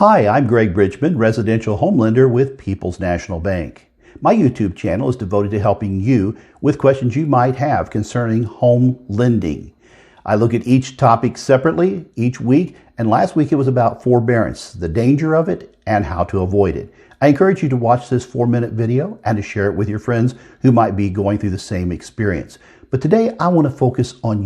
Hi, I'm Greg Bridgman, residential home lender with People's National Bank. My YouTube channel is devoted to helping you with questions you might have concerning home lending. I look at each topic separately each week, and last week it was about forbearance, the danger of it, and how to avoid it. I encourage you to watch this 4-minute video and to share it with your friends who might be going through the same experience. But today I want to focus on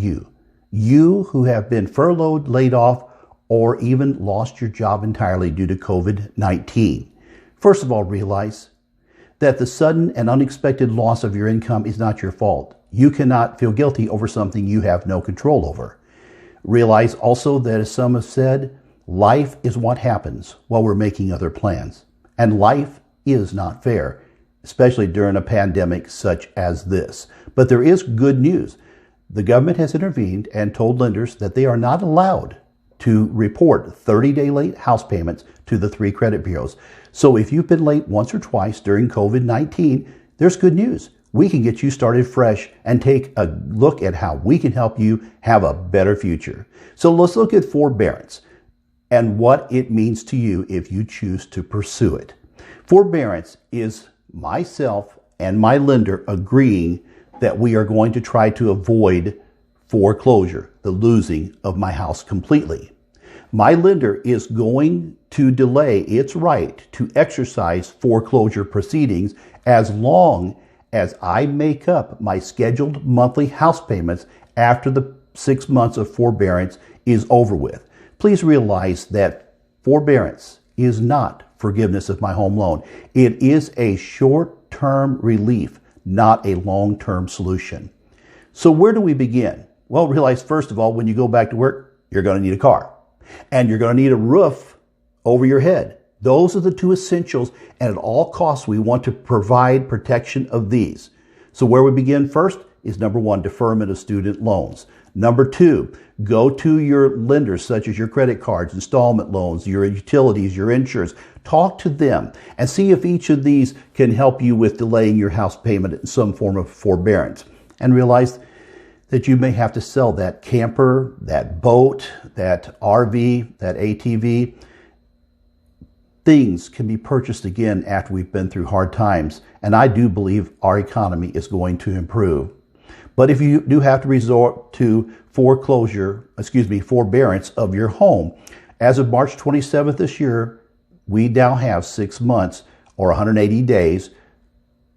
you who have been furloughed, laid off, or even lost your job entirely due to COVID-19. First of all, realize that the sudden and unexpected loss of your income is not your fault. You cannot feel guilty over something you have no control over. Realize also that, as some have said, life is what happens while we're making other plans. And life is not fair, especially during a pandemic such as this. But there is good news. The government has intervened and told lenders that they are not allowed to report 30-day late house payments to the 3 credit bureaus. So if you've been late once or twice during COVID-19, there's good news. We can get you started fresh and take a look at how we can help you have a better future. So let's look at forbearance and what it means to you if you choose to pursue it. Forbearance is myself and my lender agreeing that we are going to try to avoid foreclosure, the losing of my house completely. My lender is going to delay its right to exercise foreclosure proceedings as long as I make up my scheduled monthly house payments after the 6 months of forbearance is over with. Please realize that forbearance is not forgiveness of my home loan. It is a short-term relief, not a long-term solution. So where do we begin? Well, realize first of all, when you go back to work, you're going to need a car and you're going to need a roof over your head. Those are the 2 essentials, and at all costs, we want to provide protection of these. So where we begin first is number 1, deferment of student loans. Number 2, go to your lenders, such as your credit cards, installment loans, your utilities, your insurance. Talk to them and see if each of these can help you with delaying your house payment in some form of forbearance. And realize that you may have to sell that camper, that boat, that RV, that ATV. Things can be purchased again after we've been through hard times, and I do believe our economy is going to improve. But if you do have to resort to forbearance of your home, as of March 27th this year, we now have 6 months or 180 days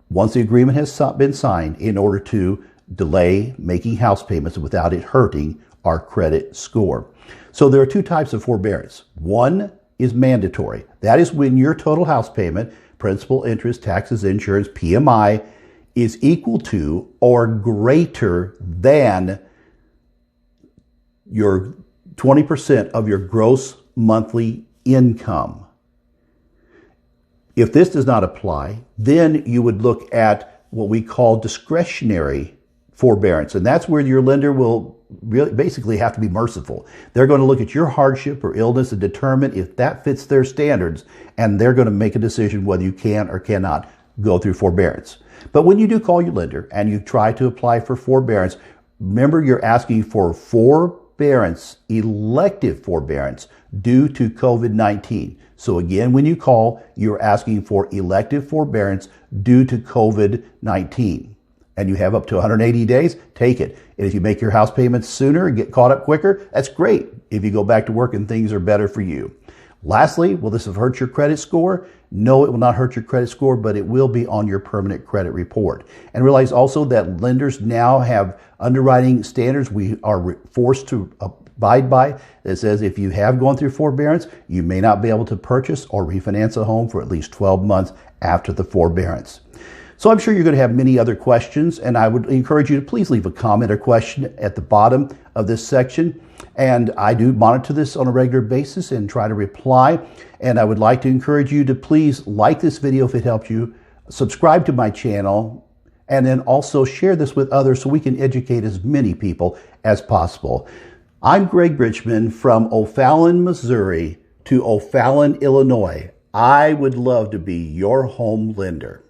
once the agreement has been signed in order to delay making house payments without it hurting our credit score. So there are 2 types of forbearance. One is mandatory. That is when your total house payment, principal, interest, taxes, insurance, PMI, is equal to or greater than your 20% of your gross monthly income. If this does not apply, then you would look at what we call discretionary forbearance, and that's where your lender will really basically have to be merciful. They're going to look at your hardship or illness and determine if that fits their standards, and they're going to make a decision whether you can or cannot go through forbearance. But when you do call your lender and you try to apply for forbearance, remember you're asking for forbearance, elective forbearance, due to COVID-19. So again, when you call, you're asking for elective forbearance due to COVID-19. And you have up to 180 days, take it. And if you make your house payments sooner and get caught up quicker, that's great. If you go back to work and things are better for you. Lastly, will this have hurt your credit score? No, it will not hurt your credit score, but it will be on your permanent credit report. And realize also that lenders now have underwriting standards we are forced to abide by that says if you have gone through forbearance, you may not be able to purchase or refinance a home for at least 12 months after the forbearance. So I'm sure you're going to have many other questions, and I would encourage you to please leave a comment or question at the bottom of this section. And I do monitor this on a regular basis and try to reply. And I would like to encourage you to please like this video if it helps you, subscribe to my channel, and then also share this with others so we can educate as many people as possible. I'm Greg Bridgman from O'Fallon, Missouri to O'Fallon, Illinois. I would love to be your home lender.